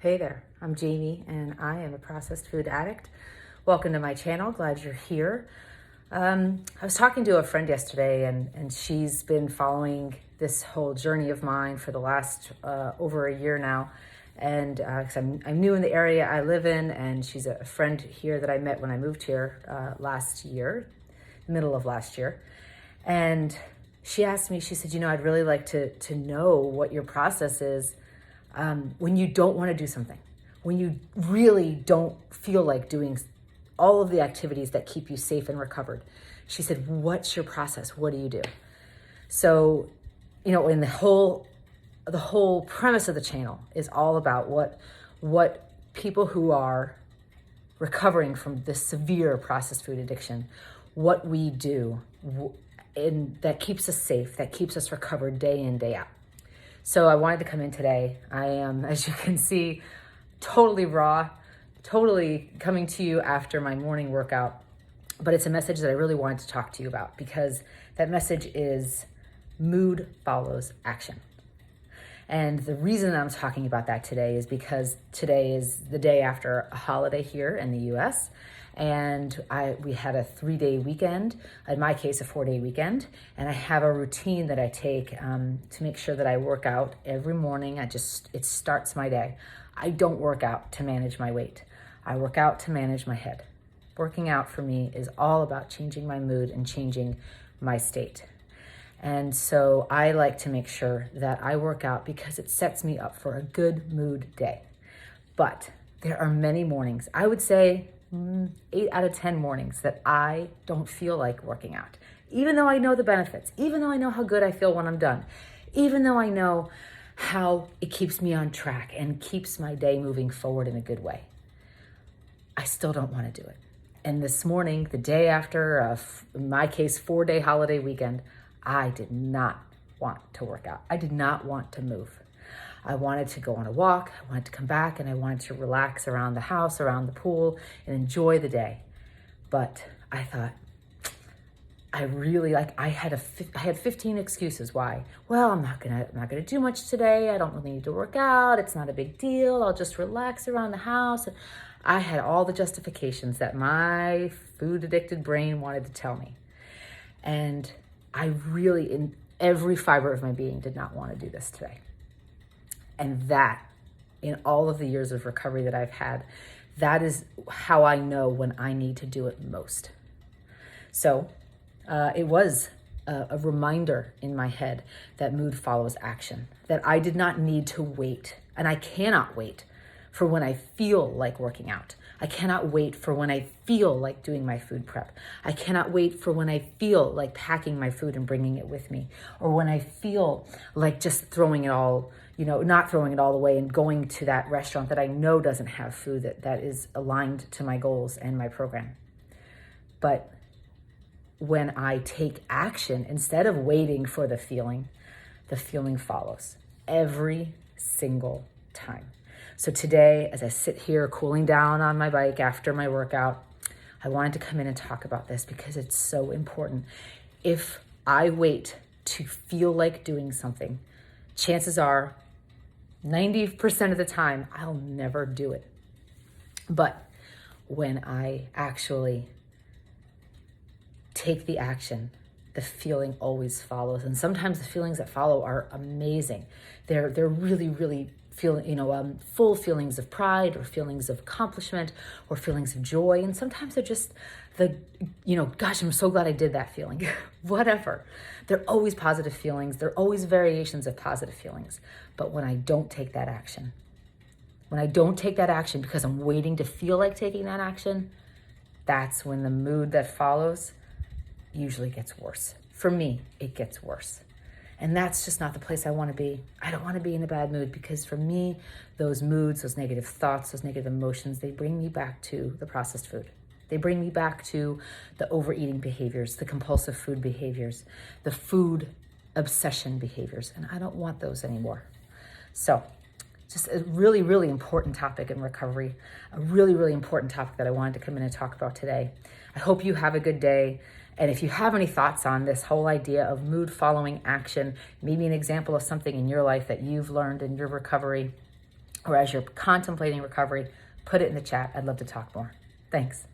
Hey there, I'm Jamie and I am a processed food addict. Welcome to my channel, glad you're here. I was talking to a friend yesterday and she's been following this whole journey of mine for the last over a year now. And cause I'm new in the area I live in, and she's a friend here that I met when I moved here last year, middle of last year. And she asked me, she said, I'd really like to know what your process is when you don't want to do something, when you really don't feel like doing all of the activities that keep you safe and recovered. She said, what's your process? What do you do? So, in the whole premise of the channel is all about what people who are recovering from this severe processed food addiction, what we do and that keeps us safe, that keeps us recovered day in, day out. So I wanted to come in today. I am, as you can see, totally raw, totally coming to you after my morning workout. But it's a message that I really wanted to talk to you about, because that message is mood follows action. And the reason that I'm talking about that today is because today is the day after a holiday here in the US. And we had a 3-day weekend, in my case, a 4-day weekend. And I have a routine that I take to make sure that I work out every morning. It starts my day. I don't work out to manage my weight. I work out to manage my head. Working out for me is all about changing my mood and changing my state. And so I like to make sure that I work out because it sets me up for a good mood day. But there are many mornings, I would say 8 out of 10 mornings, that I don't feel like working out. Even though I know the benefits, even though I know how good I feel when I'm done, even though I know how it keeps me on track and keeps my day moving forward in a good way, I still don't want to do it. And this morning, the day after, in my case, 4-day holiday weekend, I did not want to work out. I did not want to move. I wanted to go on a walk. I wanted to come back and I wanted to relax around the house, around the pool, and enjoy the day. But I thought, I had 15 excuses why. Well, I'm not gonna do much today. I don't really need to work out. It's not a big deal. I'll just relax around the house. I had all the justifications that my food addicted brain wanted to tell me. And I really, in every fiber of my being, did not want to do this today. And that, in all of the years of recovery that I've had, that is how I know when I need to do it most. So it was a reminder in my head that mood follows action, that I did not need to wait, and I cannot wait for when I feel like working out. I cannot wait for when I feel like doing my food prep. I cannot wait for when I feel like packing my food and bringing it with me, or when I feel like just throwing it all, not throwing it all away and going to that restaurant that I know doesn't have food that is aligned to my goals and my program. But when I take action, instead of waiting for the feeling follows every single time. So today, as I sit here cooling down on my bike after my workout, I wanted to come in and talk about this because it's so important. If I wait to feel like doing something, chances are 90% of the time, I'll never do it. But when I actually take the action, the feeling always follows. And sometimes the feelings that follow are amazing. They're really, really full feelings of pride, or feelings of accomplishment, or feelings of joy. And sometimes they're just gosh, I'm so glad I did that feeling. Whatever. They're always positive feelings. They're always variations of positive feelings. But when I don't take that action, because I'm waiting to feel like taking that action, that's when the mood that follows usually gets worse. For me, it gets worse. And that's just not the place I want to be. I don't want to be in a bad mood, because for me, those moods, those negative thoughts, those negative emotions, they bring me back to the processed food. They bring me back to the overeating behaviors, the compulsive food behaviors, the food obsession behaviors. And I don't want those anymore. So just a really, really important topic in recovery, a really, really important topic that I wanted to come in and talk about today. I hope you have a good day. And if you have any thoughts on this whole idea of mood following action, maybe an example of something in your life that you've learned in your recovery, or as you're contemplating recovery, put it in the chat. I'd love to talk more. Thanks.